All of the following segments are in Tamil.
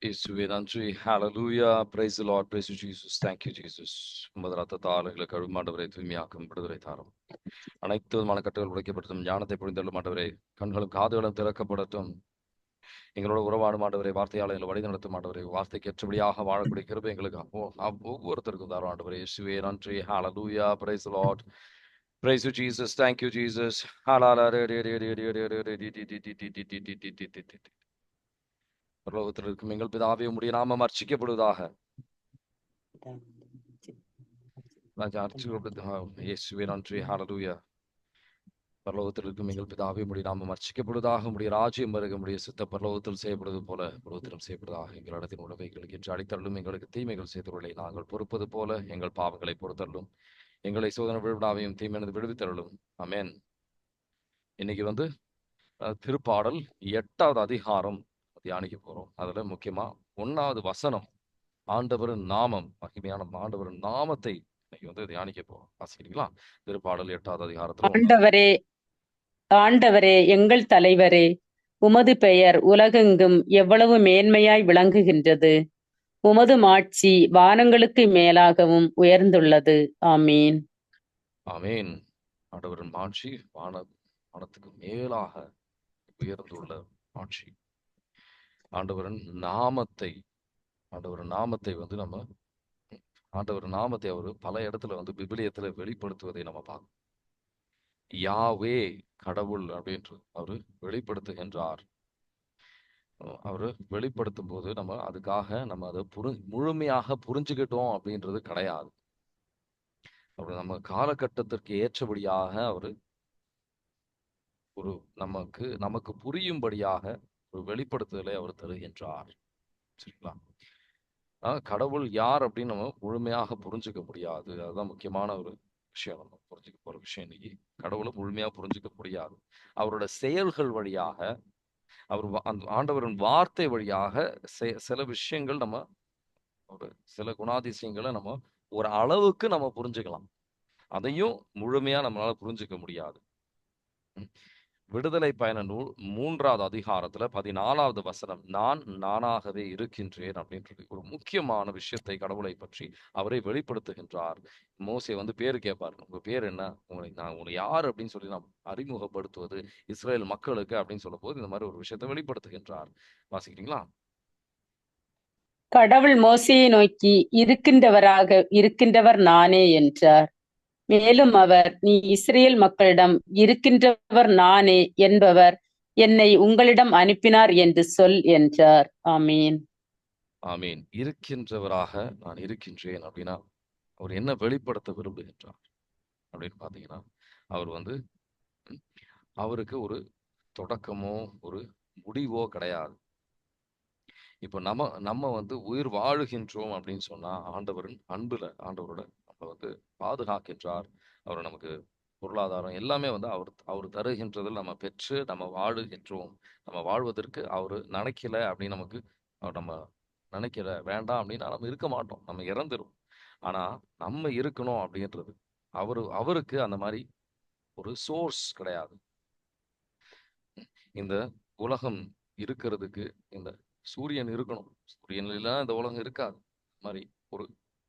இயேசுவே நன்றி. ஹalleluya. Praise the Lord. Praise you Jesus. Thank you Jesus. உமது இரத்தத்தால் எங்களை கழுவும் ஆண்டவரே, தூய்மையாக்கும் விடுதலை தாரும். அனைத்து விதமான கட்டுகள் உடைக்கப்படட்டும். ஞானத்தை பொழிந்தருளும் ஆண்டவரே. கண்களும் காதுகளும் திறக்கப்படட்டும். எங்களோட உறவாடும் ஆண்டவரே, வார்த்தையால் எங்களை வழி நடத்தும் ஆண்டவரே, வார்த்தைக்கு ஏற்றபடியாக வாழக்கூடிய கிருபை எங்களுக்கு ஒவ்வொருத்தருக்கும் தாரும் ஆண்டவரே. இயேசுவே நன்றி. ஹalleluya. Praise the Lord. Praise you Jesus. Thank you Jesus. பரலோகத்தில் இருக்கும் எங்கள் பிதாவே, உம்முடைய நாமம் அர்ச்சிக்கப்படுவதாக. இயேசுவே நன்றி. ஹalleluya. பரலோகத்தில் இருக்கும் எங்கள் பிதாவே, உம்முடைய நாமம் அர்ச்சிக்கப்படுவதாக. உம்முடைய ராஜ்யம் வருக. உம்முடைய சித்த பரலோகத்தில் செய்யப்படுவது போல பரலோகத்திலும் செய்யப்படுவதாக. எங்களிடத்தின் உணவை எங்களுக்கு என்று அளித்தருளும். எங்களுக்கு தீமைகள் செய்தவர்களை நாங்கள் பொறுப்பது போல எங்கள் பாவங்களை பொறுத்தருளும். எங்களை சோதனை விழுவிடாமையும் தீமையிலிருந்து விடுவித்தருளும். ஆமென். இன்னைக்கு திருப்பாடல் 8வது அதிகாரம் தியானிக்க போறோம். அதுல முக்கியமா 1வது வசனம், ஆண்டவரின் நாமம், மகிமையான ஆண்டவரின் நாமத்தை இன்னைக்கு தியானிக்க போறோம். வாசிக்கிறீங்களா? திருப்பாடல் 8வது அதிகாரத்துல ஆண்டவரே, எங்கள் தலைவரே, உமது பெயர் உலகெங்கும் எவ்வளவு மேன்மையாய் விளங்குகின்றது. உமது மாட்சி வானங்களுக்கு மேலாகவும் உயர்ந்துள்ளது. ஆமீன். ஆமீன். ஆண்டவரின் மாட்சி வானத்துக்கு மேலாக உயர்ந்துள்ள மாட்சி. ஆண்டவரின் நாமத்தை நம்ம ஆண்டவரின் நாமத்தை அவர் பல இடத்துல விபிலியத்துல வெளிப்படுத்துவதை நம்ம பார்க்கணும். யாவே கடவுள் அப்படின்று அவரு வெளிப்படுத்துகின்றார். அவரு வெளிப்படுத்தும் போது நம்ம அதுக்காக நம்ம அதை முழுமையாக புரிஞ்சுக்கிட்டோம் அப்படின்றது கிடையாது. அவர் நம்ம காலகட்டத்திற்கு ஏற்றபடியாக அவரு ஒரு நமக்கு புரியும்படியாக ஒரு வெளிப்படுத்துதலை அவர் தருகின்றார். சரிங்களா? கடவுள் யார் அப்படின்னு நம்ம முழுமையாக புரிஞ்சுக்க முடியாது. அதுதான் முக்கியமான ஒரு விஷயம். நம்ம புரிஞ்சுக்க போற விஷயம் இன்னைக்கு. கடவுளை முழுமையா புரிஞ்சுக்க முடியாது. அவரோட செயல்கள் வழியாக, அந்த ஆண்டவரின் வார்த்தை வழியாக சில விஷயங்கள், நம்ம சில குணாதிசயங்களை நம்ம ஒரு அளவுக்கு நம்ம புரிஞ்சுக்கலாம். அதையும் முழுமையா நம்மளால புரிஞ்சுக்க முடியாது. விடுதலை பயண நூல் 3வது அதிகாரத்துல 14வது வசனம், நான் நானாகவே இருக்கின்றேன் அப்படின்றது ஒரு முக்கியமான விஷயத்தை கடவுளை பற்றி அவரை வெளிப்படுத்துகின்றார். மோசே பேரு கேட்பாரு, உங்க பேர் என்ன, உங்களை யார் அப்படின்னு சொல்லி நாம் அறிமுகப்படுத்துவது இஸ்ரேல் மக்களுக்கு அப்படின்னு சொல்லும் போது இந்த மாதிரி ஒரு விஷயத்தை வெளிப்படுத்துகின்றார். வாசிக்கிறீங்களா? கடவுள் மோசேயை நோக்கி, இருக்கின்றவர் நானே என்றார். மேலும் அவர், நீ இஸ்ரேல் மக்களிடம் இருக்கின்றவர் நானே என்பவர் என்னை உங்களிடம் அனுப்பினார் என்று சொல் என்றார். ஆமீன். ஆமீன். இருக்கின்றவராக நான் இருக்கின்றேன் அப்படின்னா அவர் என்ன வெளிப்படுத்த விரும்புகின்றார் அப்படின்னு பாத்தீங்கன்னா, அவர் அவருக்கு ஒரு தொடக்கமோ ஒரு முடிவோ கிடையாது. இப்ப நம்ம உயிர் வாழுகின்றோம் அப்படின்னு சொன்னா ஆண்டவரின் அன்புல ஆண்டவரோட நம்ம பாதுகாக்கின்றார். அவர் நமக்கு பொருளாதாரம் எல்லாமே அவர் தருகின்றதில் நம்ம பெற்று நம்ம வாழுகின்றோம். நம்ம வாழ்வதற்கு அவர் நினைக்கல அப்படின்னு நம்ம நினைக்கல வேண்டாம் அப்படின்னா நம்ம இருக்க மாட்டோம், நம்ம இறந்துரும். ஆனா நம்ம இருக்கணும் அப்படின்றது அவருக்கு அந்த மாதிரி ஒரு சோர்ஸ் கிடையாது. இந்த உலகம் இருக்கிறதுக்கு இந்த சூரியன் இருக்கணும். சூரியன் இல்லைன்னா இந்த உலகம் இருக்காது. மாதிரி ஒரு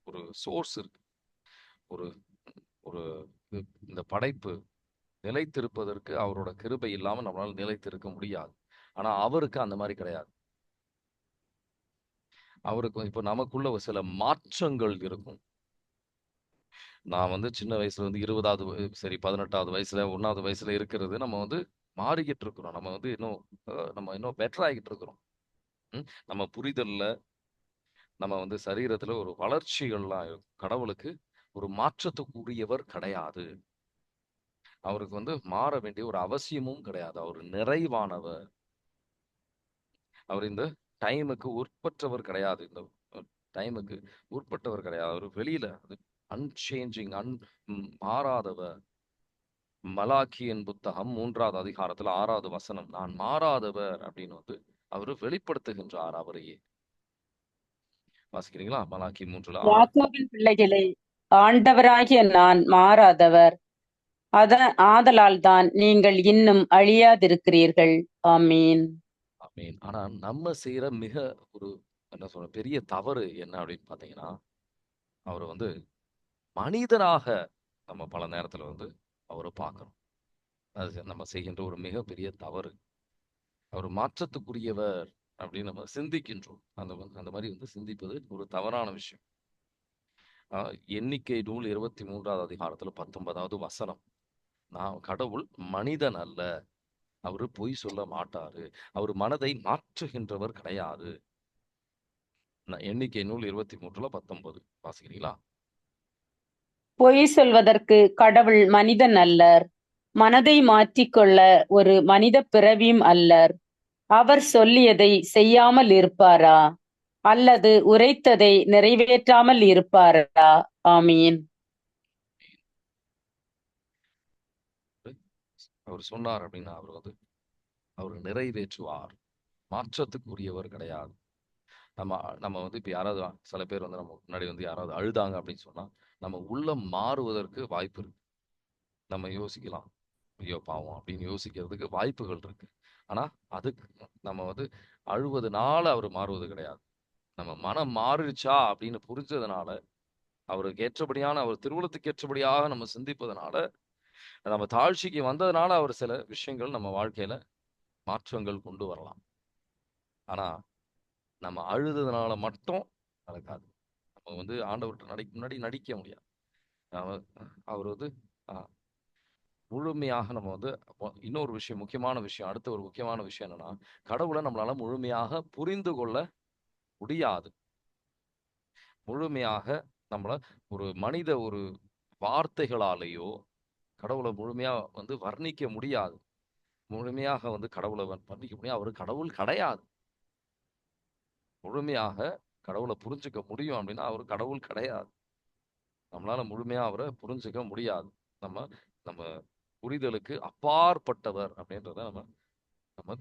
ஒரு சோர்ஸ் இருக்கு. ஒரு ஒரு இந்த படைப்பு நிலைத்திருப்பதற்கு அவரோட கிருபை இல்லாம நம்மளால நிலைத்திருக்க முடியாது. ஆனா அவருக்கு அந்த மாதிரி கிடையாது. அவருக்கு இப்ப நமக்குள்ள சில மாற்றங்கள் இருக்கும். நான் சின்ன வயசுல 20வது சரி 18வது வயசுல 1வது வயசுல இருக்கிறது நம்ம மாறிக்கிட்டு இருக்கிறோம். நம்ம இன்னும் பெட்டர் ஆகிட்டு இருக்கிறோம். நம்ம புரிதல்ல நம்ம சரீரத்துல ஒரு வளர்ச்சிகள்லாம் இருக்கும். கடவுளுக்கு ஒரு மாற்றத்துக்குரியவர் கிடையாது. அவருக்கு மாற வேண்டிய ஒரு அவசியமும் கிடையாது. அவர் நிறைவானவர். அவர் இந்த டைமுக்கு உட்பட்டவர் கிடையாது. இந்த டைமுக்கு உட்பட்டவர் கிடையாது. அவர் வெளியில அன்சேஞ்சிங் மாறாதவர். மலாக்கியின் புத்தகம் 3வது அதிகாரத்துல 6வது வசனம், நான் மாறாதவர் அப்படின்னு அவரு வெளிப்படுத்துகின்றார் அவரையே. வாசிக்கிறீங்களா? மலாக்கி 3ல. யாக்கோபின் பிள்ளைகளே, ஆண்டவராகிய நான் மாறாதவர், ஆதலால் தான் நீங்கள் இன்னும் அழியாதிருக்கிறீர்கள். ஆமீன். ஆமீன். ஆனா நம்ம செய்யற மிக ஒரு என்ன சொல்ற பெரிய தவறு என்ன அப்படின்னு பார்த்தீங்கன்னா, அவர் வந்து மனிதனாக நம்ம பல நேரத்துல வந்து அவரை பார்க்கிறோம். அது நம்ம செய்கின்ற ஒரு மிகப்பெரிய தவறு. அவர் மாற்றத்துக்குரியவர் அப்படின்னு நம்ம சிந்திக்கின்றோம். அந்த மாதிரி வந்து சிந்திப்பது ஒரு தவறான விஷயம். எண்ணிக்கை நூல் 23வது அதிகாரத்துல 19வது வசனம். நான் கடவுள் மனிதன் அல்ல. அவரு பொய் சொல்ல மாட்டாரு. அவர் மனதை மாற்றுகின்றவர் கிடையாது. எண்ணிக்கை நூல் 23:19 வாசிக்கிறீங்களா? பொய் சொல்வதற்கு கடவுள் மனிதன் அல்லர். மனதை மாற்றிக்கொள்ள ஒரு மனித பிறவியும் அல்லர். அவர் சொல்லியதை செய்யாமல் இருப்பாரா? அல்லது உரைத்ததை நிறைவேற்றாமல் இருப்பாரா? ஆமீன். அவர் சொன்னார் அப்படின்னா அவர் நிறைவேற்றுவார். மாற்றத்துக்குரியவர் கிடையாது. நம்ம நம்ம வந்து இப்ப யாராவது சில பேர் வந்து நம்ம முன்னாடி வந்து யாராவது அழுதாங்க அப்படின்னு சொன்னா நம்ம உள்ளம் மாறுவதற்கு வாய்ப்பு இருக்கு. நம்ம யோசிக்கலாம், ஐயோ பாவம் அப்படின்னு யோசிக்கிறதுக்கு வாய்ப்புகள் இருக்கு. ஆனா அதுக்கு நம்ம வந்து அழுவதனால அவர் மாறுவது கிடையாது. நம்ம மனம் மாறிடுச்சா அப்படின்னு புரிஞ்சதுனால, அவருக்கு ஏற்றபடியான அவர் திருவுளத்துக்கு ஏற்றபடியாக நம்ம சிந்திப்பதனால, நம்ம தாழ்ச்சிக்கு வந்ததுனால அவர் சில விஷயங்கள் நம்ம வாழ்க்கையில மாற்றங்கள் கொண்டு வரலாம். ஆனா நம்ம அழுததுனால மட்டும் நடக்காது. நம்ம வந்து ஆண்டவர்கிட்ட முன்னாடி நடிக்க முடியாது. அவ- அவர் வந்து முழுமையாக நம்ம வந்து இன்னொரு விஷயம், முக்கியமான விஷயம், அடுத்த ஒரு முக்கியமான விஷயம் என்னன்னா, கடவுளை நம்மளால முழுமையாக புரிந்து கொள்ள முடியாது. முழுமையாக நம்மள ஒரு வார்த்தைகளாலேயோ கடவுளை முழுமையா வந்து வர்ணிக்க முடியாது. முழுமையாக வந்து கடவுளை வர்ணிக்க முடியாது. அவர் கடவுள் கிடையாது. முழுமையாக கடவுளை புரிஞ்சுக்க முடியும் அப்படின்னா அவர் கடவுள் கிடையாது. நம்மளால முழுமையா அவரை புரிஞ்சுக்க முடியாது. நம்ம நம்ம புரிதலுக்கு அப்பாற்பட்டவர் அப்படின்றத நம்ம நம்ம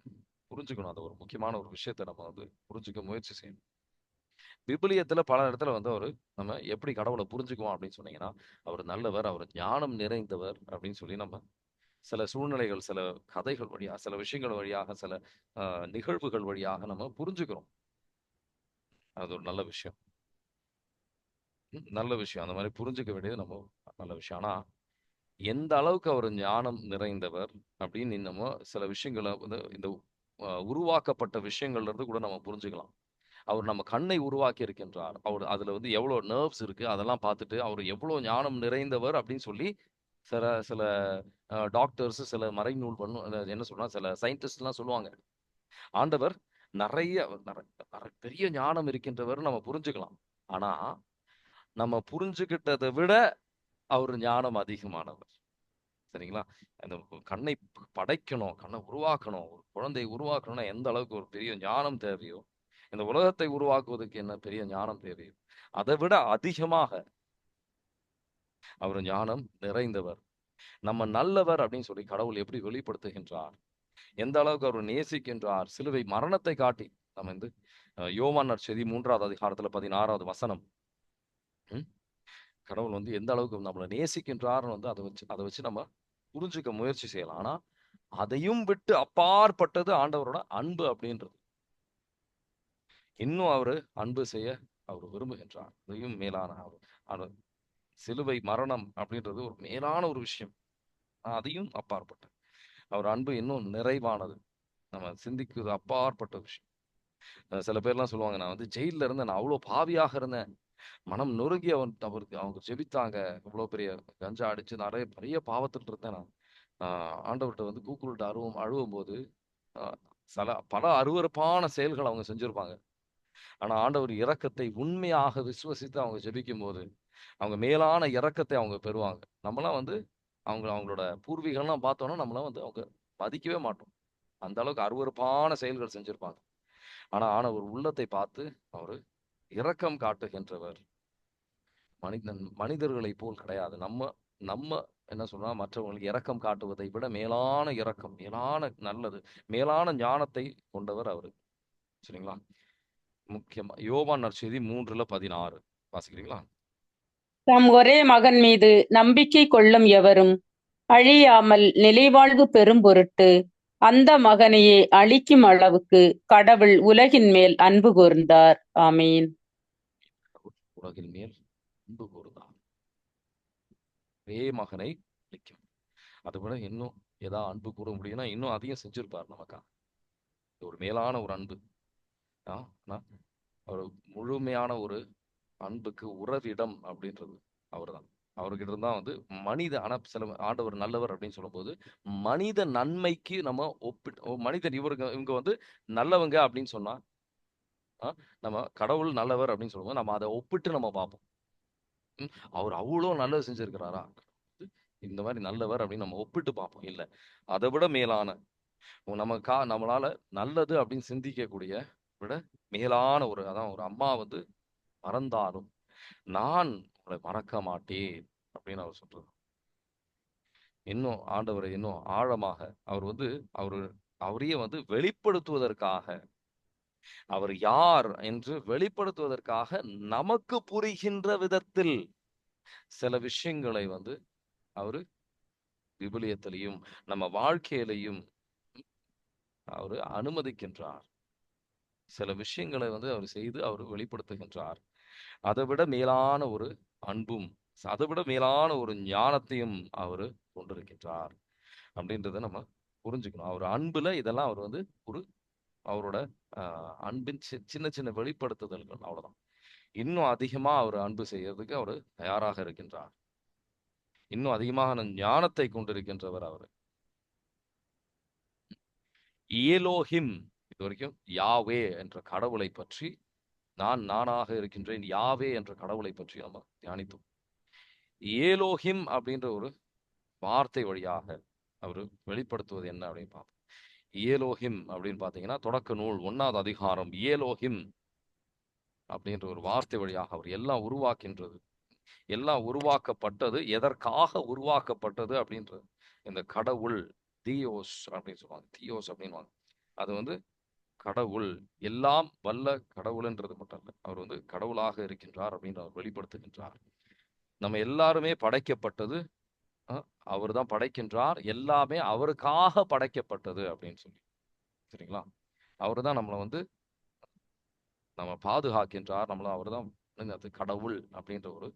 புரிஞ்சுக்கணும். அது ஒரு முக்கியமான ஒரு விஷயத்தை நம்ம வந்து புரிஞ்சுக்க முயற்சி செய்யணும். விபிலியத்துல பல இடத்துல வந்து அவரு நம்ம எப்படி கடவுளை புரிஞ்சுக்குவோம் அப்படின்னு சொன்னீங்கன்னா, அவர் நல்லவர், அவர் ஞானம் நிறைந்தவர் அப்படின்னு சொல்லி நம்ம சில சூழ்நிலைகள், சில கதைகள் வழியா, சில விஷயங்கள் வழியாக, சில நிகழ்வுகள் வழியாக நம்ம புரிஞ்சுக்கிறோம். அது ஒரு நல்ல விஷயம். நல்ல விஷயம். அந்த மாதிரி புரிஞ்சுக்க வேண்டியது நம்ம நல்ல விஷயம். ஆனா எந்த அளவுக்கு அவர் ஞானம் நிறைந்தவர் அப்படின்னு நம்ம சில விஷயங்களை வந்து இந்த உருவாக்கப்பட்ட விஷயங்கள்ல இருந்து கூட நம்ம புரிஞ்சுக்கலாம். அவர் நம்ம கண்ணை உருவாக்கி இருக்கின்றார். அவர் அதுல வந்து எவ்வளவு நர்வ்ஸ் இருக்கு அதெல்லாம் பார்த்துட்டு அவர் எவ்வளவு ஞானம் நிறைந்தவர் அப்படின்னு சொல்லி சில சில டாக்டர்ஸ், சில மறைநூல் என்ன சொல்றா, சில சயின்டிஸ்ட் எல்லாம் சொல்லுவாங்க. ஆண்டவர் நிறைய பெரிய ஞானம் இருக்கின்றவர் நம்ம புரிஞ்சுக்கலாம். ஆனா நம்ம புரிஞ்சுக்கிட்டதை விட அவர் ஞானம் அதிகமானவர். சரிங்களா? அந்த கண்ணை படைக்கணும், கண்ணை உருவாக்கணும், ஒரு குழந்தையை உருவாக்கணும்னா எந்த அளவுக்கு ஒரு பெரிய ஞானம் தேவையோ, இந்த உலகத்தை உருவாக்குவதற்கு என்ன பெரிய ஞானம் தேவையோ, அதை விட அதிகமாக அவர் ஞானம் நிறைந்தவர். நம்ம நல்லவர் அப்படின்னு சொல்லி கடவுள் எப்படி வெளிப்படுத்துகின்றார், எந்த அளவுக்கு அவர் நேசிக்கின்றார், சிலுவை மரணத்தை காட்டி நம்ம வந்து யோவான் நற்செய்தி 3வது அதிகாரத்துல 16வது வசனம். கடவுள் வந்து எந்த அளவுக்கு நம்மளை நேசிக்கின்றார்னு வந்து அதை வச்சு நம்ம புரிஞ்சுக்க முயற்சி செய்யலாம். ஆனா அதையும் விட்டு அப்பாற்பட்டது ஆண்டவரோட அன்பு அப்படின்றது. இன்னும் அவரு அன்பு செய்ய அவர் விரும்புகின்றார். அதையும் மேலான அவர் சிலுவை மரணம் அப்படின்றது ஒரு மேலான ஒரு விஷயம். அதையும் அப்பாற்பட்ட அவர் அன்பு இன்னும் நிறைவானது. நம்ம சிந்திக்கிறது அப்பாற்பட்ட விஷயம். சில பேர்லாம் சொல்லுவாங்க, நான் வந்து ஜெயில இருந்தேன், நான் அவ்வளவு பாவியாக இருந்தேன், மனம் நொறுங்கி அவருக்கு அவங்க ஜெபித்தாங்க, இவ்வளவு பெரிய கஞ்சா அடிச்சு நிறைய பெரிய பாவத்தில் இருந்தேன் நான். ஆண்டவர்கிட்ட வந்து கூக்குள்கிட்ட அழுவும் போது பல அருவருப்பான செயல்கள் அவங்க செஞ்சிருப்பாங்க. ஆனா ஆண்டவர் இரக்கத்தை உண்மையாக விசுவசித்து அவங்க ஜெபிக்கும் போது அவங்க மேலான இரக்கத்தை அவங்க பெறுவாங்க. நம்மளாம் வந்து அவங்களோட பூர்வீகம்லாம் பார்த்தோம்னா நம்மளாம் வந்து அவங்க மதிக்கவே மாட்டோம். அந்த அளவுக்கு அருவருப்பான செயல்கள் செஞ்சிருப்பாங்க. ஆனா ஒரு உள்ளத்தை பார்த்து அவரு இரக்கம் காட்டுகின்றவர். மனிதர்களை போல் கிடையாது. நம்ம நம்ம என்ன சொன்னா, மற்றவங்களுக்கு இரக்கம் காட்டுவதை விட மேலான இரக்கம், மேலான நல்லது, மேலான ஞானத்தை கொண்டவர் அவரு. சரிங்களா? முக்கியமா யோவான் நற்செய்தி 3:16 வாசிக்கிறீங்களா? தம் ஒரே மகன் மீது நம்பிக்கை கொள்ளும் எவரும் அழியாமல் நிலைவாழ்வு பெறும் பொருட்டு அந்த மகனையே அழிக்கும் அளவுக்கு கடவுள் உலகின் மேல் அன்பு கூர்ந்தார். ஆமீன். உலகின் மேல் அன்பு கூர்ந்தார். ஒரே மகனை அளிக்கும். அதை விட இன்னும் ஏதாவது அன்பு கூற முடியும்னா இன்னும் அதிகம் செஞ்சிருப்பார் நமக்கா. ஒரு மேலான ஒரு அன்பு. ஒரு முழுமையான ஒரு அன்புக்கு உறவிடம் அப்படின்றது அவர்தான். அவர்கிட்ட இருந்தா மனித, ஆனா சில ஆண்டவர் நல்லவர் அப்படின்னு சொல்லும்போது மனித நன்மைக்கு நம்ம ஒப்பிட்டு, மனிதன் இவங்க நல்லவங்க அப்படின்னு சொன்னா நம்ம கடவுள் நல்லவர் அப்படின்னு சொல்லும்போது நம்ம அதை ஒப்பிட்டு நம்ம பார்ப்போம். அவர் அவ்வளோ நல்லது செஞ்சிருக்கிறாரா, இந்த மாதிரி நல்லவர் அப்படின்னு நம்ம ஒப்பிட்டு பார்ப்போம். இல்லை, அதை விட மேலான நம்மளால நல்லது அப்படின்னு சிந்திக்கக்கூடிய விட மேலான அதான் ஒரு அம்மா மறந்தாலும் நான் உங்களை மறக்க மாட்டேன் அப்படின்னு அவர் சொல்றது. இன்னும் ஆண்டவரை இன்னும் ஆழமாக அவர் அவரு அவரையே வெளிப்படுத்துவதற்காக, அவர் யார் என்று வெளிப்படுத்துவதற்காக நமக்கு புரிகின்ற விதத்தில் சில விஷயங்களை அவரு விவிலியத்திலையும் நம்ம வாழ்க்கையிலையும் அவரு அனுமதிக்கின்றார். சில விஷயங்களை அவர் செய்து அவர் வெளிப்படுத்துகின்றார். அதை விட மேலான ஒரு அன்பும், அதை விட மேலான ஒரு ஞானத்தையும் அவரு கொண்டிருக்கின்றார் அப்படின்றத நம்ம புரிஞ்சுக்கணும். அவர் அன்புல இதெல்லாம் அவர் ஒரு அவரோட அன்பின் சின்ன சின்ன வெளிப்படுத்துதல்கள், அவ்வளவுதான். இன்னும் அதிகமா அவர் அன்பு செய்யறதுக்கு அவர் தயாராக இருக்கின்றார். இன்னும் அதிகமான ஞானத்தை கொண்டிருக்கின்றவர் அவர். ஏலோஹிம், இது வரைக்கும் யாவே என்ற கடவுளை பற்றி, நானாக இருக்கின்றேன் யாவே என்ற கடவுளை பற்றி நம்ம தியானித்தோம். ஏலோஹிம் அப்படின்ற ஒரு வார்த்தை வழியாக அவர் வெளிப்படுத்துவது என்ன அப்படின்னு பார்ப்போம். ஏலோஹிம் அப்படின்னு பார்த்தீங்கன்னா தொடக்க நூல் 1வது அதிகாரம் ஏலோஹிம் அப்படின்ற ஒரு வார்த்தை வழியாக அவர் எல்லாம் உருவாக்கின்றது. எல்லாம் உருவாக்கப்பட்டது எதற்காக உருவாக்கப்பட்டது அப்படின்றது. இந்த கடவுள் தியோஸ் அப்படின்னு சொல்லுவாங்க. தியோஸ் அப்படின்வாங்க. அது கடவுள், எல்லாம் வல்ல கடவுள்ன்றது மட்டும் இல்லை, அவர் கடவுளாக இருக்கின்றார் அப்படின்னு அவர் வெளிப்படுத்துகின்றார். நம்ம எல்லாருமே படைக்கப்பட்டது அவர் தான் படைக்கின்றார். எல்லாமே அவருக்காக படைக்கப்பட்டது அப்படின்னு சொல்லி, சரிங்களா? அவரு தான் நம்மளை நம்ம பாதுகாக்கின்றார். நம்மள அவர் தான் அது கடவுள் அப்படின்ற ஒரு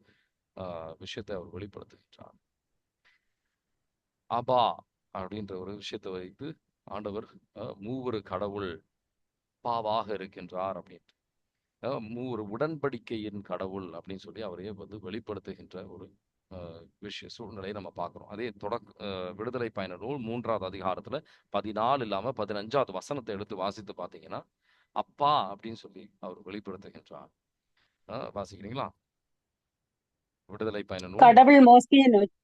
விஷயத்தை அவர் வெளிப்படுத்துகின்றார். அபா அப்படின்ற ஒரு விஷயத்தை வைத்து ஆண்டவர் மூவரு கடவுள் பாவாக இருக்கின்றார் அப்படின்ட்டு, மூவரு உடன்படிக்கையின் கடவுள் அப்படின்னு சொல்லி அவரையே வெளிப்படுத்துகின்ற ஒரு சூழ்நிலையை நம்ம பார்க்கிறோம். அதே விடுதலை பயண நூல் 3வது அதிகாரத்துல 14 இல்லாம 15வது வசனத்தை எடுத்து வாசித்து பார்த்தீங்கன்னா அப்பா அப்படின்னு சொல்லி அவர் வெளிப்படுத்துகின்றார். வாசிக்கிறீங்களா? விடுதலை பயண நூல். கடவுள் மோசேயை நோக்கி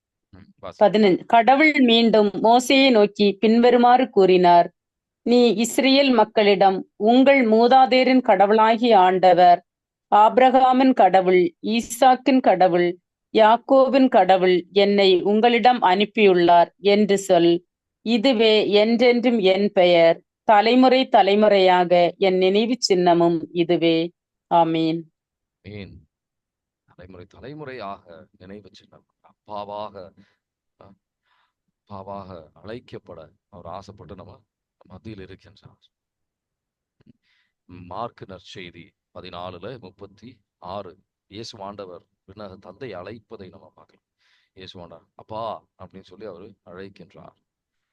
15. கடவுள் மீண்டும் மோசேயை நோக்கி பின்வருமாறு கூறினார்: நீ இஸ்ரேல் மக்களிடம், உங்கள் மூதாதையரின் கடவுளாகிய ஆண்டவர், ஆபிரகாமின் கடவுள், ஈசாக்கின் கடவுள், யாக்கோபின் கடவுள் என்னை உங்களிடம் அனுப்பியுள்ளார் என்று சொல். இதுவே என்றென்றும் என் பெயர், தலைமுறை தலைமுறையாக என் நினைவு சின்னமும் இதுவே. ஆமீன். தலைமுறை தலைமுறையாக நினைவு சின்னம். அப்பாவாக அழைக்கப்பட அவர் ஆசைப்பட்டு நம்ம மத்தியில் இருக்கின்றார். மார்க் நற்செய்தி 14:36 இயேசு ஆண்டவர் தந்தை அழைப்பதை நம்ம பார்க்கலாம். இயேசு ஆண்டவர் அப்பா அப்படின்னு சொல்லி அவர் அழைக்கின்றார்.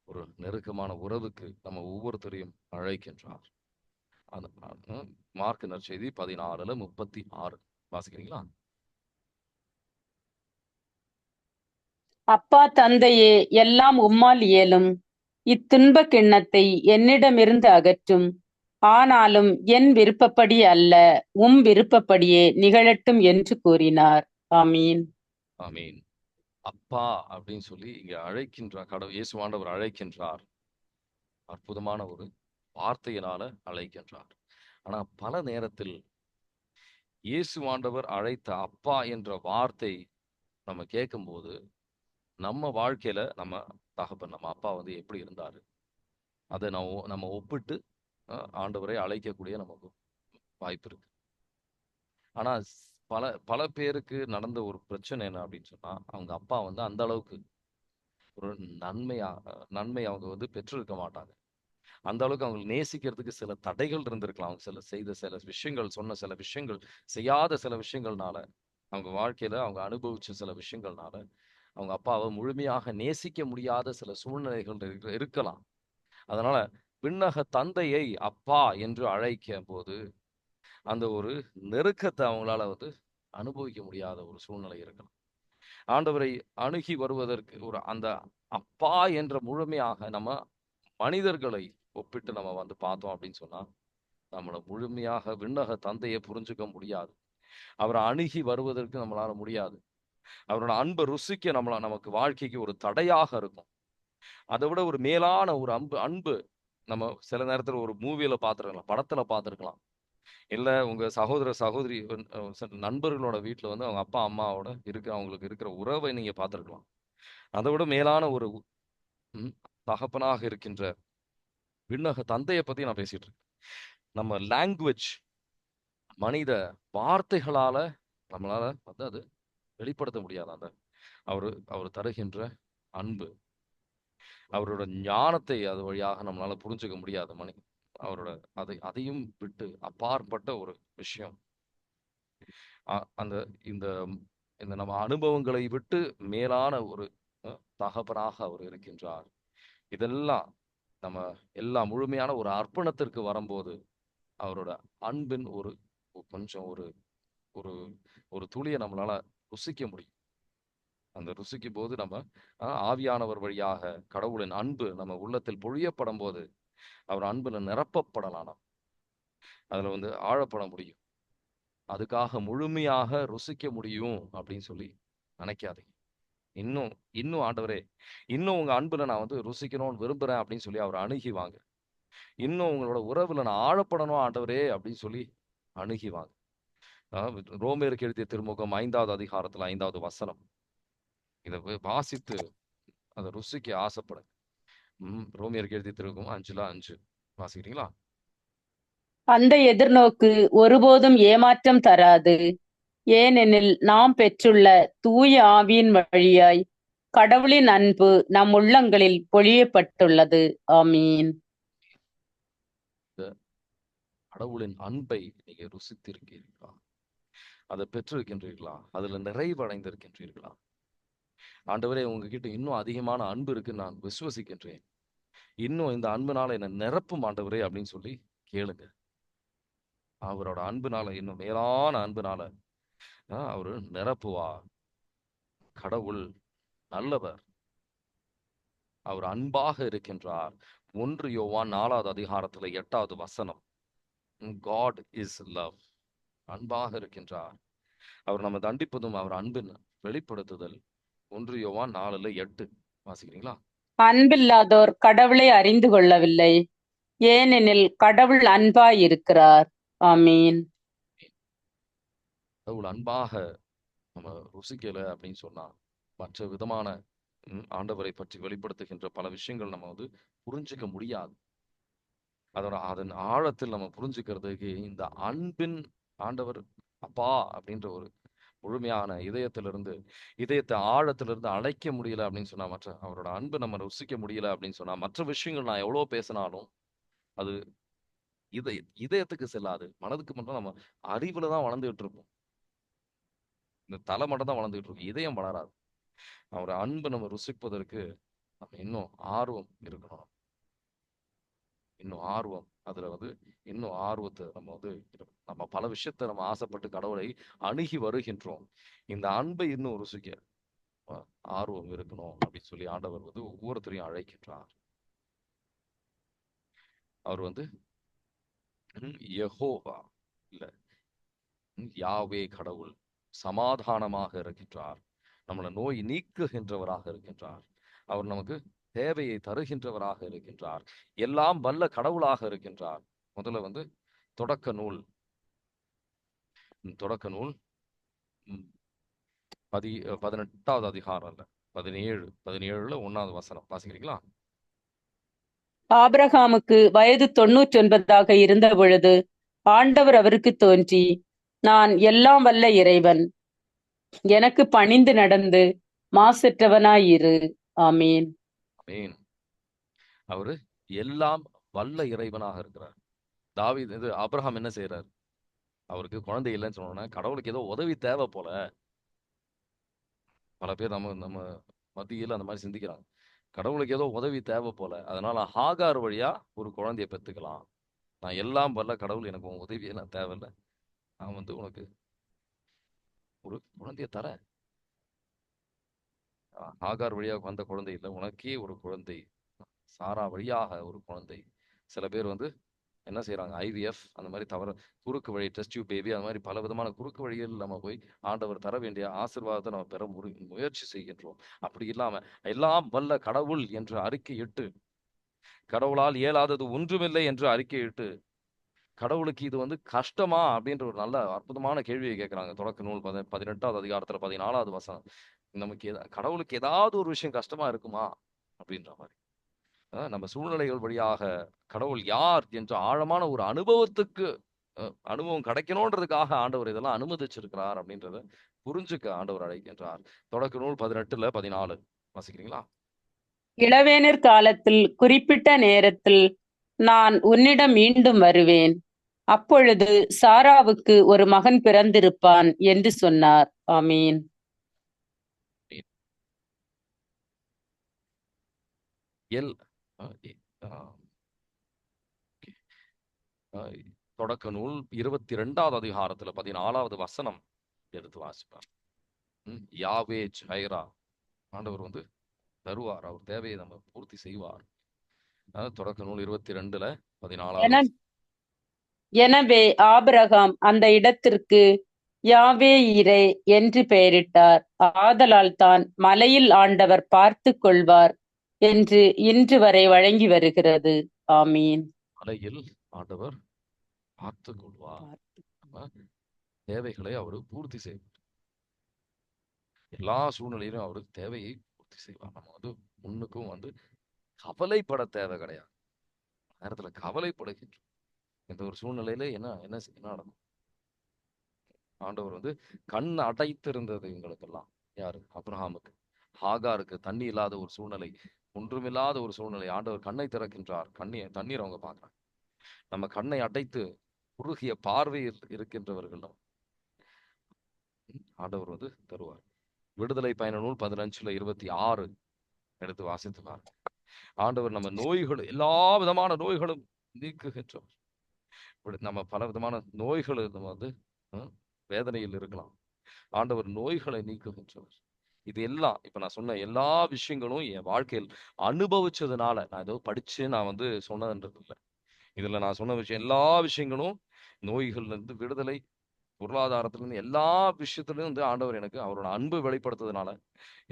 ஒரு நெருக்கமான உறவுக்கு நம்ம ஒவ்வொருத்தரையும் அழைக்கின்றார். அந்த மார்க் நற்செய்தி 14:36 வாசிக்கிறீங்களா? அப்பா தந்தையே, எல்லாம் உம்மால் இயலும். இத்துன்ப கிண்ணத்தை என்னிடமிருந்து அகற்றும். ஆனாலும் என் விருப்பப்படி அல்ல, உம் விருப்பப்படியே நிகழட்டும் என்று கூறினார். ஆமீன். ஆமீன். அப்பா அப்படின்னு சொல்லி இங்க அழைக்கின்றார். கடவுள் இயேசு ஆண்டவர் அழைக்கின்றார். அற்புதமான ஒரு வார்த்தையினால அழைக்கின்றார். ஆனா பல நேரத்தில் இயேசு ஆண்டவர் அழைத்த அப்பா என்ற வார்த்தை நம்ம கேட்கும்போது நம்ம வாழ்க்கையில நம்ம தகப்பன், நம்ம அப்பா எப்படி இருந்தாரு, அதை நம்ம ஒப்பிட்டு ஆண்டவரை அழைக்கக்கூடிய நமக்கு வாய்ப்பு இருக்கு. ஆனா பல பல பேருக்கு நடந்த ஒரு பிரச்சனை என்ன அப்படின்னு சொன்னா, அவங்க அப்பா அந்த அளவுக்கு ஒரு நன்மை அவங்க பெற்றிருக்க மாட்டாங்க. அந்த அளவுக்கு அவங்களை நேசிக்கிறதுக்கு சில தடைகள் இருந்திருக்கலாம். அவங்க செய்த சில விஷயங்கள், சொன்ன சில விஷயங்கள், செய்யாத சில விஷயங்கள்னால, அவங்க வாழ்க்கையில அவங்க அனுபவிச்ச சில விஷயங்கள்னால, அவங்க அப்பாவை முழுமையாக நேசிக்க முடியாத சில சூழ்நிலைகள் இருக்கலாம். அதனால விண்ணக தந்தையை அப்பா என்று அழைக்கும் போது அந்த ஒரு நெருக்கத்தை அவங்களால அனுபவிக்க முடியாத ஒரு சூழ்நிலை இருக்கலாம். ஆண்டவரை அணுகி வருவதற்கு அந்த அப்பா என்ற முழுமையாக நம்ம மனிதர்களை ஒப்பிட்டு நம்ம பார்த்தோம் அப்படின்னு சொன்னா, நம்மளை முழுமையாக விண்ணக தந்தையை புரிஞ்சுக்க முடியாது. அவரை அணுகி வருவதற்கு நம்மளால முடியாது. அவரோட அன்பை ருசிக்க நமக்கு வாழ்க்கைக்கு ஒரு தடையாக இருக்கும். அதை விட ஒரு மேலான ஒரு அன்பு நம்ம சில நேரத்துல ஒரு மூவியில பார்த்துருக்கலாம், படத்துல பார்த்துருக்கலாம். இல்ல உங்க சகோதர சகோதரி நண்பர்களோட வீட்டுல அவங்க அப்பா அம்மாவோட அவங்களுக்கு இருக்கிற உறவை நீங்க பார்த்துருக்கலாம். அதை விட மேலான ஒரு தகப்பனாக இருக்கின்ற விண்ணக தந்தையை பத்தி நான் பேசிட்டு இருக்கேன். நம்ம லாங்குவேஜ், மனித வார்த்தைகளால நம்மளால அது வெளிப்படுத்த முடியாது. அவர் தருகின்ற அன்பு, அவரோட ஞானத்தை அது வழியாக நம்மளால புரிஞ்சுக்க முடியாது. அவரோட அதையும் விட்டு அப்பாற்பட்ட ஒரு விஷயம். அந்த இந்த இந்த நம்ம அனுபவங்களை விட்டு மேலான ஒரு தகப்பனாக அவர் இருக்கின்றார். இதெல்லாம் நம்ம எல்லாம் முழுமையான ஒரு அர்ப்பணத்திற்கு வரும்போது அவரோட அன்பின் கொஞ்சம் ஒரு ஒரு ஒரு துளியை நம்மளால ருசிக்க முடியும். அந்த ருசிக்கும் போது நம்ம ஆவியானவர் வழியாக கடவுளின் அன்பு நம்ம உள்ளத்தில் பொழியப்படும் போது அவர் அன்புல நிரப்பப்படலாம். அதுல ஆழப்பட முடியும். அதுக்காக முழுமையாக ருசிக்க முடியும் அப்படின்னு சொல்லி நினைக்காதீங்க. இன்னும் இன்னும் ஆண்டவரே, இன்னும் உங்க அன்புல நான் ருசிக்கணும்னு விரும்புறேன் அப்படின்னு சொல்லி அவர் அணுகி வாங்க. இன்னும் உங்களோட உறவுல நான் ஆழப்படணும் ஆண்டவரே அப்படின்னு சொல்லி அணுகி வாங்க. ரோமேருக்கு எழுதிய திருமுகம் 5வது அதிகாரத்துல 5வது வசனம், இதை வாசித்து அதை ருசிக்க ஆசைப்படுங்க. ரோமியருக்கு எழுதிய திருமுகம் 5:5 வாசிக்கிறீங்களா? அந்த எதிர்நோக்கு ஒருபோதும் ஏமாற்றம் தராது. ஏனெனில் நாம் பெற்றுள்ள தூய ஆவியின் வழியாய் கடவுளின் அன்பு நம் உள்ளங்களில் பொழியப்பட்டுள்ளது. ஆமீன். கடவுளின் அன்பை நீங்க ருசித்திருக்கிறீர்களா? அதை பெற்றிருக்கின்றீர்களா? அதுல நிறைவடைந்திருக்கின்றீர்களா? ஆண்டவரே, உங்ககிட்ட இன்னும் அதிகமான அன்பு இருக்கு நான் விசுவசிக்கின்றேன். இன்னும் இந்த அன்புனால என்ன நிரப்பும் ஆண்டவரே அப்படின்னு சொல்லி கேளுங்க. அவரோட அன்புனால, இன்னும் மேலான அன்புனால அவரு நிரப்புவா. கடவுள் நல்லவர், அவர் அன்பாக இருக்கின்றார். 1 யோவான் 4வது அதிகாரத்துல 8வது வசனம், God is love. அன்பாக இருக்கின்றார். அவர் நம்ம தண்டிப்பதும் அவர் அன்பின் வெளிப்படுத்துதல். 1 யோவான் 4:8 வாசிக்கிறீங்களா? அன்பில்லாதோர் கடவுளை அறிந்து கொள்ளவில்லை, ஏனெனில் கடவுள் அன்பாய் இருக்கிறார். ஆமீன். கடவுள் அன்பாக நம்ம ருசிக்கல அப்படின்னு சொன்னா மற்ற விதமான ஆண்டவரை பற்றி வெளிப்படுத்துகின்ற பல விஷயங்கள் நம்ம புரிஞ்சுக்க முடியாது. அதன் ஆழத்தில் நம்ம புரிஞ்சுக்கிறதுக்கு இந்த அன்பின் ஆண்டவர் அப்பா அப்படின்ற ஒரு முழுமையான இதயத்தை ஆழத்திலிருந்து அழைக்க முடியல அப்படின்னு சொன்னா, அவரோட அன்பு நம்ம ருசிக்க முடியல அப்படின்னு சொன்னா, மற்ற விஷயங்கள் நான் எவ்வளவு பேசினாலும் அது இதயத்துக்கு செல்லாது. மனதுக்கு மட்டும் நம்ம அறிவுல தான் வளர்ந்துகிட்டு இருப்போம். இந்த தலை மட்டும் தான் வளர்ந்துகிட்டு இருக்கும், இதயம் வளராது. அவரோட அன்பு நம்ம ருசிப்பதற்கு நம்ம இன்னும் ஆர்வம் இருக்கணும். இன்னும் ஆர்வம் அதுல இன்னும் ஆர்வத்தை நம்ம பல விஷயத்த நம்ம ஆசைப்பட்டு கடவுளை அணுகி வருகின்றோம். இந்த அன்பை இன்னும் ருசிக்க ஆர்வம் இருக்கணும் அப்படின்னு சொல்லி ஆண்டவர் ஒவ்வொருத்தரையும் அழைக்கின்றார். அவர் யெகோவா இல்ல யாவே கடவுள் சமாதானமாக இருக்கின்றார். நம்மளை நோய் நீக்குகின்றவராக இருக்கின்றார். அவர் நமக்கு தேவையை தருகின்றவராக இருக்கின்றார். எல்லாம் வல்ல கடவுளாக இருக்கின்றார். முதல்ல தொடக்க நூல் 18வது அதிகாரம் இல்ல 17 1வது வசனம் வாசிக்கிறீங்களா? ஆபிரகாமுக்கு வயது 99 இருந்த பொழுது ஆண்டவர் அவருக்கு தோன்றி, நான் எல்லாம் வல்ல இறைவன், எனக்கு பணிந்து நடந்து மாசற்றவனாயிரு. ஆமீன். ஆமீன். அவரு எல்லாம் வல்ல இறைவனாக இருக்கிறார். தாவீது இது ஆபிரகாம் என்ன செய்யறாரு? அவருக்கு குழந்தை இல்லைன்னு சொன்னோன்னா கடவுளுக்கு ஏதோ உதவி தேவை போல. பல பேர் நம்ம நம்ம மத்தியில் அந்த மாதிரி சிந்திக்கிறாங்க. கடவுளுக்கு ஏதோ உதவி தேவை போல, அதனால ஹாகார் வழியா ஒரு குழந்தைய பெத்துக்கலாம். நான் எல்லாம் வல்ல கடவுள், எனக்கு உன் உதவியெல்லாம் தேவையில்லை, நான் வந்து உனக்கு ஒரு குழந்தைய தரேன். ஆகார் வழியாக வந்த குழந்தை இல்லை, உனக்கே ஒரு குழந்தை, சாரா வழியாக ஒரு குழந்தை. சில பேர் வந்து என்ன செய்யறாங்க, ஐவிஎஃப் அந்த மாதிரி தவிர குறுக்கு வழி, டெஸ்ட் டியூப் பேபி, அந்த மாதிரி பல விதமான குறுக்கு வழிகள் நம்ம போய் ஆண்டவர் தர வேண்டிய ஆசீர்வாதத்தை நம்ம பெற முயற்சி செய்கின்றோம். அப்படி இல்லாம எல்லாம் வல்ல கடவுள் என்று அறிக்கையிட்டு, கடவுளால் இயலாதது ஒன்றுமில்லை என்று அறிக்கையிட்டு, கடவுளுக்கு இது வந்து கஷ்டமா அப்படின்ற ஒரு நல்ல அற்புதமான கேள்வியை கேட்கிறாங்க. தொடக்க நூல் 18வது அதிகாரத்துல 14வது வசனம். நமக்கு கடவுளுக்கு ஏதாவது ஒரு விஷயம் கஷ்டமா இருக்குமா அப்படின்ற மாதிரி. நம்ம சூழ்நிலைகள் வழியாக கடவுள் யார் என்ற ஆழமான ஒரு அனுபவத்துக்கு அனுபவம் கிடைக்கணும்ன்றதுக்காக ஆண்டவர் இதெல்லாம் அனுமதிச்சிருக்கிறார் அப்படின்றத புரிஞ்சுக்க ஆண்டவர் அழைக்கின்றார். தொடக்க நூல் 18:14 வாசிக்கிறீங்களா? இளவேனிற் காலத்தில் குறிப்பிட்ட நேரத்தில் நான் உன்னிடம் மீண்டும் வருவேன், அப்பொழுது சாராவுக்கு ஒரு மகன் பிறந்திருப்பான் என்று சொன்னார். ஆமீன். தொடக்க நூல் 22வது அதிகாரத்துல 14வது வசனம் எடுத்து வாசிப்பார். யாவே ஜைரா, ஆண்டவர் வந்து தருவார், அவர் தேவையை நம்ம பூர்த்தி செய்வார். தொடக்க நூல் 22:14. எனவே ஆபிரகாம் அந்த இடத்திற்கு யாவே இரே என்று பெயரிட்டார். ஆதலால் தான் மலையில் ஆண்டவர் பார்த்து கொள்வார் என்று இன்று வரை வழங்கி வருகிறது. ஆமீன். மலையில் ஆண்டவர் பார்த்து கொள்வார், தேவைகளை அவரு பூர்த்தி செய்வார். எல்லா சூழ்நிலையிலும் அவருக்கு தேவையை பூர்த்தி செய்வார். நம்ம வந்து முன்னுக்கும் வந்து கவலைப்பட தேவை கிடையாது. நேரத்துல கவலைப்படுகின்றோம். இந்த ஒரு சூழ்நிலையில என்ன என்ன என்ன நடக்கும்? ஆண்டவர் வந்து கண் அடைத்திருந்தது இவங்களுக்கெல்லாம். யாரு? ஆபிரகாமுக்கு. ஹாகாருக்கு தண்ணி இல்லாத ஒரு சூழ்நிலை, ஒன்றுமில்லாத ஒரு சூழ்நிலை. ஆண்டவர் கண்ணை திறக்கின்றார். தண்ணீர் அவங்க பார்க்கறாங்க. நம்ம கண்ணை அடைத்து குறுகிய பார்வையில் இருக்கின்றவர்கள் ஆண்டவர் வந்து தருவார். விடுதலை பயண நூல் 15:26 எடுத்து வாசித்து பாருங்க. ஆண்டவர் நம்ம நோய்கள், எல்லா விதமான நோய்களும் நீக்குகின்றவர். நம்ம பல விதமான நோய்கள் நம்ம வந்து வேதனையில் இருக்கலாம். ஆண்டவர் நோய்களை நீக்குகின்றவர். இது எல்லாம் இப்ப நான் சொன்ன எல்லா விஷயங்களும் என் வாழ்க்கையில் அனுபவிச்சதுனால, நான் ஏதோ படிச்சு நான் வந்து சொன்னதுன்றது இல்லை. இதுல நான் சொன்ன விஷயம், எல்லா விஷயங்களும் நோய்கள்ல இருந்து விடுதலை, பொருளாதாரத்துல இருந்து எல்லா விஷயத்துலயும் வந்து ஆண்டவர் எனக்கு அவரோட அன்பு வெளிப்படுத்துறதுனால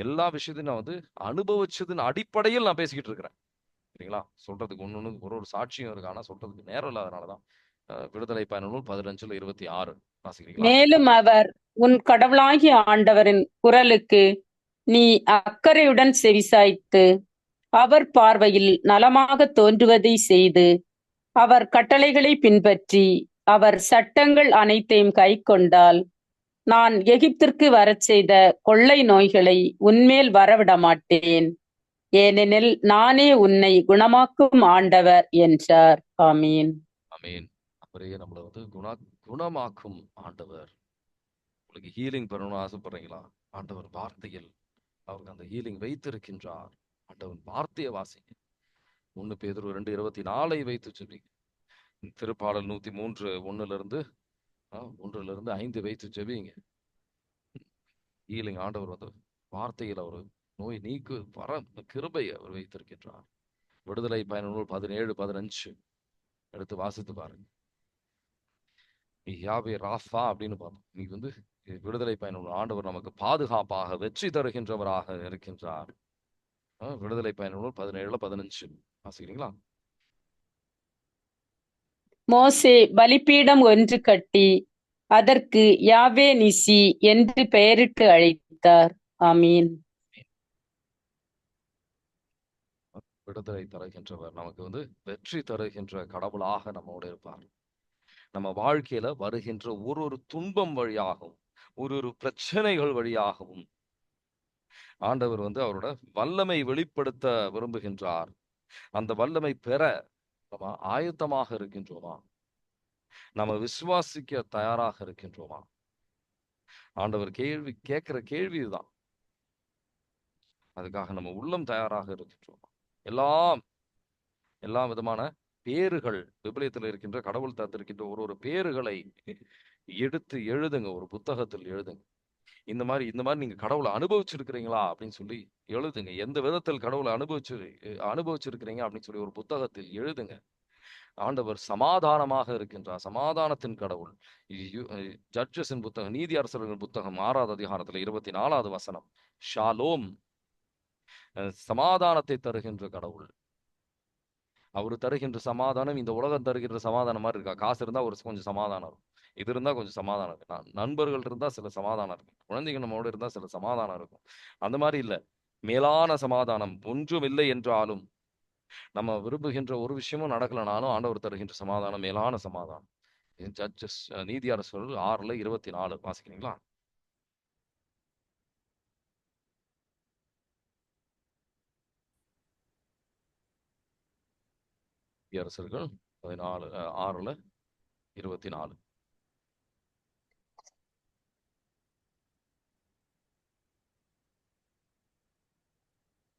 எல்லா விஷயத்தையும் நான் வந்து அனுபவிச்சதுன்னு அடிப்படையில் நான் பேசிக்கிட்டு இருக்கிறேன். சரிங்களா? சொல்றதுக்கு ஒண்ணு ஒரு சாட்சியம் இருக்கு, ஆனா சொல்றதுக்கு நேரம் இல்லாதனாலதான். விடுதலை பயண நூல் 15:26 வாசிக்கிறீங்களா? மேலும் அவர், உன் கடவுளாகிய ஆண்டவரின் குரலுக்கு நீ அக்கறையுடன் செவிசாய்த்து அவர் பார்வையில் நலமாக தோன்றுவதை செய்து அவர் கட்டளைகளை பின்பற்றி அவர் சட்டங்கள் அனைத்தையும் கை கொண்டால், நான் எகிப்திற்கு வரச் செய்த கொள்ளை நோய்களை உன்மேல் வரவிட மாட்டேன், ஏனெனில் நானே உன்னை குணமாக்கும் ஆண்டவர் என்றார். ஆமீன். ஆமீன். அவரே நம்மளை வந்து குணமாக்கும் ஆண்டவர். உங்களுக்கு ஹீலிங் பெறணும்னு ஆசைப்படுறீங்களா? ஆண்டவர் வார்த்தையில் அவருக்கு அந்த ஹீலிங் வைத்திருக்கின்றார். ஆண்டவர் வார்த்தையை வாசிங்க. 1 பேதுரு 2:24 வைத்து சொல்றீங்க. திருப்பாடல் 103 1 - 5 வைத்து ஜெபிங்க. ஹீலிங் ஆண்டவர் வந்து வார்த்தையில் அவர் நோய் நீக்கு வர கிருபை அவர் வைத்திருக்கின்றார். விடுதலை பயண நூல் 17:15 எடுத்து வாசித்து பாருங்க. யாவே ராஃபா அப்படின்னு பார்த்தோம். இன்னைக்கு வந்து விடுதலை பயண நூல் ஆண்டவர் நமக்கு பாதுகாப்பாக வெற்றி தருகின்றவராக இருக்கின்றார். விடுதலை பயண நூல் 17:15 வாசிக்கிறீங்களா? மோசே பலிபீடம் ஒன்று கட்டி அதற்கு யாவே நிசி என்று பெயரிட்டு அழைத்தார். ஆமீன். விடுதலை தருகின்றவர், நமக்கு வந்து வெற்றி தருகின்ற கடவுளாக நம்மோடு இருப்பார். நம்ம வாழ்க்கையில வருகின்ற ஒரு துன்பம் வழியாகவும் ஒரு பிரச்சனைகள் வழியாகவும் ஆண்டவர் வந்து அவரோட வல்லமை வெளிப்படுத்த விரும்புகின்றார். அந்த வல்லமை பெற நம்ம ஆயத்தமாக இருக்கின்றோமா? நம்ம விசுவாசிக்க தயாராக இருக்கின்றோமா? ஆண்டவர் கேட்கிற கேள்வி இதுதான். அதுக்காக நம்ம உள்ளம் தயாராக இருக்கின்றோமா? எல்லா விதமான பேறுகள் விபிலியத்தில் இருக்கின்ற, கடவுள் தந்திருக்கின்ற ஒரு பேறுகளை எடுத்து எழுதுங்க, ஒரு புத்தகத்தில் எழுதுங்க. இந்த மாதிரி நீங்க கடவுளை அனுபவிச்சிருக்கிறீங்களா அப்படின்னு சொல்லி எழுதுங்க. எந்த விதத்தில் கடவுளை அனுபவிச்சிருக்கிறீங்க அப்படின்னு சொல்லி ஒரு புத்தகத்தில் எழுதுங்க. ஆண்டவர் சமாதானமாக இருக்கின்றார், சமாதானத்தின் கடவுள். ஜட்ஜஸின் புத்தகம், நீதியரசர்களின் புத்தகம் 6வது அதிகாரத்துல 24வது வசனம், ஷாலோம், சமாதானத்தை தருகின்ற கடவுள். அவரு தருகின்ற சமாதானம் இந்த உலகம் தருகின்ற சமாதானம் மாதிரி இருக்கா? காசு இருந்தா ஒரு கொஞ்சம் சமாதானம் இருக்கும், இது இருந்தா கொஞ்சம் சமாதானம் இருக்கு, நண்பர்கள் இருந்தா சில சமாதானம் இருக்கும், குழந்தைங்க நம்மோட இருந்தா சில சமாதானம் இருக்கும். அந்த மாதிரி இல்ல, மேலான சமாதானம். ஒன்றும் இல்லை என்றாலும், நம்ம விரும்புகின்ற ஒரு விஷயமும் நடக்கலனாலும் ஆண்டவர் தருகின்ற சமாதானம் மேலான சமாதானம். ஜட்ஜஸ், நீதியரசர்கள் 6:24 வாசிக்கிறீங்களா? நீதியரசர்கள் 6:24.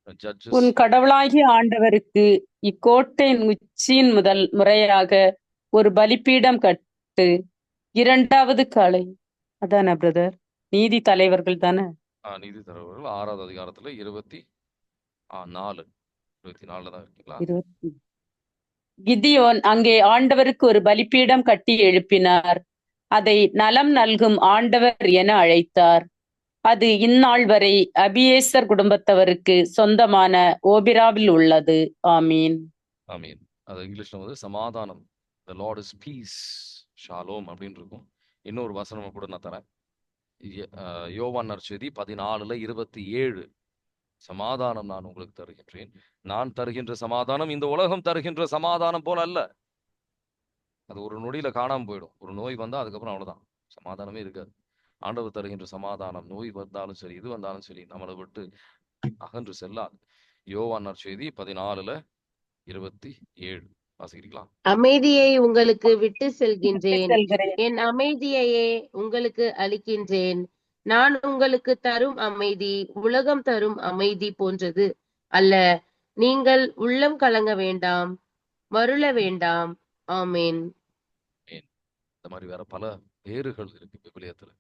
உன் ஜட்ஜஸ். கடவுளாகிய ஆண்டவருக்கு இக்கோட்டையின் உச்சியின் முதல் முறையாக ஒரு பலிபீடம் கட்டு. 2வது காலை. அதானே பிரதர்? நீதி தலைவர்கள் தானே? நீதி தலைவர்கள் 6வது அதிகாரத்துல 24 தான் இருக்கீங்களா? 20. கிதியோன் அங்கே ஆண்டவருக்கு ஒரு பலிபீடம் கட்டி எழுப்பினார். அதை நலம் நல்கும் ஆண்டவர் என அழைத்தார். அது இந்நாள் வரை அபியேசர் குடும்பத்தவருக்கு சொந்தமான ஓபிராவில் உள்ளது. ஆமீன். ஆமீன். அது இங்கிலீஷ்ல வந்து சமாதானம், the Lord is peace, Shalom அப்படின்னு இருக்கும். இன்னொரு வசனம் கூட நான் தரேன். யோவான் நற்செய்தி 14:27, சமாதானம் நான் உங்களுக்கு தருகின்றேன், நான் தருகின்ற சமாதானம் இந்த உலகம் தருகின்ற சமாதானம் போல அல்ல. அது ஒரு நொடியில காணாம போயிடும். ஒரு நோய் வந்தா அதுக்கப்புறம் அவ்வளவுதான், சமாதானமே இருக்காது. ஆண்டவர் தருகின்ற சமாதானம் நோய் வந்தாலும் சரி, இது வந்தாலும் சரி, நம்மளை விட்டு அகன்று செல்லாது. யோவான் நற்செய்தி 14:27 வாசிக்கிறீங்களா? அமைதியை உங்களுக்கு விட்டு செல்கின்றேன், செல்கிறேன். என் அமைதியையே உங்களுக்கு அளிக்கின்றேன். நான் உங்களுக்கு தரும் அமைதி உலகம் தரும் அமைதி போன்றது அல்ல. நீங்கள் உள்ளம் கலங்க வேண்டாம், மருள வேண்டாம். ஆமேன். இந்த மாதிரி வேற பல பேறுகள் இருக்கு விபிலியத்துல.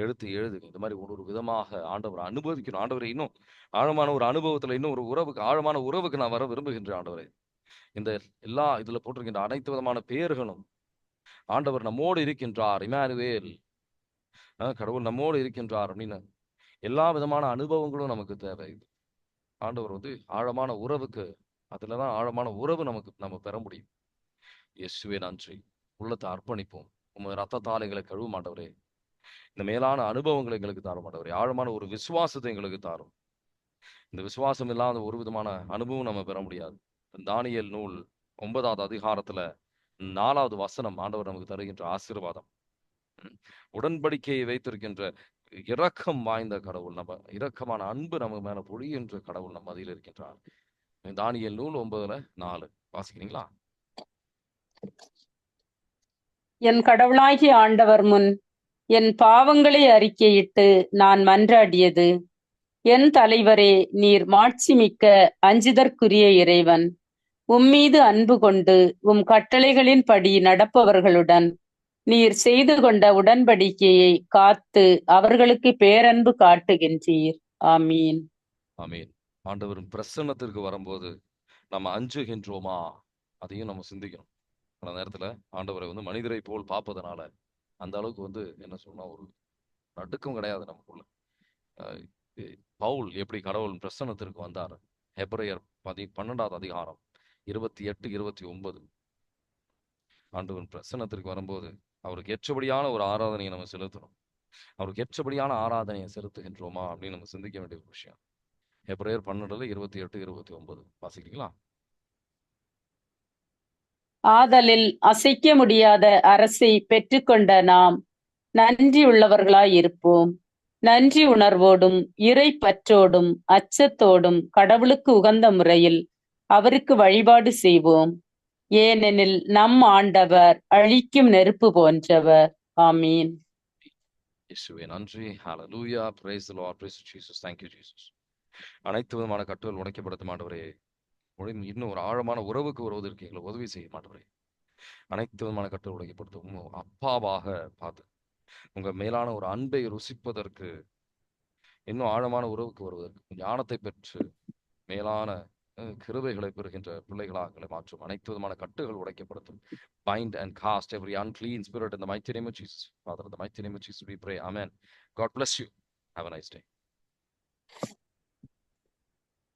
எடுத்து எழுதுங்க. இந்த மாதிரி ஒரு விதமாக ஆண்டவரை அனுபவிக்கணும். ஆண்டவரை இன்னும் ஆழமான ஒரு அனுபவத்துல, இன்னும் ஒரு உறவுக்கு, ஆழமான உறவுக்கு நான் வர விரும்புகின்றேன். ஆண்டவரை, இந்த எல்லா இதுல போட்டிருக்கின்ற அனைத்து விதமான பேர்களும், ஆண்டவர் நம்மோடு இருக்கின்றார், இமானுவேல், கடவுள் நம்மோடு இருக்கின்றார் அப்படின்னு எல்லா விதமான அனுபவங்களும் நமக்கு தேவை. ஆண்டவர் வந்து ஆழமான உறவுக்கு, அதுலதான் ஆழமான உறவு நம்ம பெற முடியும். இயேசுவே நன்றி. உள்ளத்தை அர்ப்பணிப்போம். உங்க ரத்தத்தால் எங்களை கழுவ மாட்டவரே, இந்த மேலான அனுபவங்களை எங்களுக்கு தாரும் ஆண்டவரே. ஆழமான ஒரு விசுவாசத்தை எங்களுக்கு தாரும். இந்த விசுவாசம் இல்லாத ஒரு விதமான அனுபவம் நம்ம பெற முடியாது. தானியேல் நூல் 9வது அதிகாரத்துல 4வது வசனம் ஆண்டவர் நமக்கு தருகின்ற ஆசீர்வாதம். உடன்படிக்கையை வைத்திருக்கின்ற இரக்கம் வாய்ந்த கடவுள், நம்ம இரக்கமான அன்பு நம்ம மேல பொழிகின்ற கடவுள் நம்ம அதில் இருக்கின்றார். தானியேல் நூல் 9:4 வாசிக்கிறீங்களா? என் கடவுளாகிய ஆண்டவர் முன் என் பாவங்களை அறிக்கையிட்டு நான் மன்றாடியது, என் தலைவரே, நீர் மாட்சிமிக்க அஞ்சுதற்குரிய இறைவன். உம்மீது அன்பு கொண்டு உம் கட்டளைகளின் படி நடப்பவர்களுடன் நீர் செய்து கொண்ட உடன்படிக்கையை காத்து அவர்களுக்கு பேரன்பு காட்டுகின்றீர். ஆமீன். ஆமீன். ஆண்டவரின் பிரசன்னத்திற்கு வரும்போது நம்ம அஞ்சுகின்றோமா, அதையும் நம்ம சிந்திக்கணும். அந்த நேரத்துல ஆண்டவரை வந்து மனிதரை போல் பார்ப்பதனால அந்த அளவுக்கு வந்து என்ன சொன்னா ஒரு நடுக்கம் கிடையாது நமக்குள்ள. பவுல் எப்படி கடவுள் பிரசன்னத்திற்கு வந்தார்? ஹெப்ரேயர் 12வது அதிகாரம் 28, 29. ஆண்டவன் பிரசன்னத்திற்கு வரும்போது அவருக்கு ஏற்றபடியான ஒரு ஆராதனையை நம்ம செலுத்தணும். அவருக்கு ஏற்றபடியான ஆராதனையை செலுத்துகின்றோமா அப்படின்னு நம்ம சிந்திக்க வேண்டிய ஒரு விஷயம். ஹெப்ரேயர் 12:28, 29 வாசிக்கிறீங்களா? ஆதலில் அசைக்க முடியாத அரசை பெற்றுக்கொண்ட நாம் நன்றி உள்ளவர்களாய் இருப்போம். நன்றி உணர்வோடும் இறை பற்றோடும் அச்சத்தோடும் கடவுளுக்கு உகந்த முறையில் அவருக்கு வழிபாடு செய்வோம். ஏனெனில் நம் ஆண்டவர் அழிக்கும் நெருப்பு போன்றவர். ஆமீன். இயேசுவே நன்றி. ஹalleluya. praise the Lord. praise Jesus. thank you Jesus. அனைத்து விதமான கட்டுகள் உடைக்கப்படட்டும் ஆண்டவரே. இன்னும் ஒரு ஆழமான உறவுக்கு வருவதற்கு எங்களை உதவி செய்ய மாட்டவரே. அனைத்து விதமான கட்டுகள் உடைக்கப்படுத்தும் அப்பாவாக பார்த்து உங்க மேலான ஒரு அன்பை ருசிப்பதற்கு, இன்னும் ஆழமான உறவுக்கு வருவதற்கு ஞானத்தை பெற்று மேலான கிருபைகளை பெறுகின்ற பிள்ளைகளாக எங்களை மாற்றும். அனைத்து விதமான கட்டுகள் உடைக்கப்படுத்தும். Bind and cast every unclean spirit in the mighty name of Jesus. Father, in the mighty name of Jesus we pray. Amen. God bless you. Have a nice day.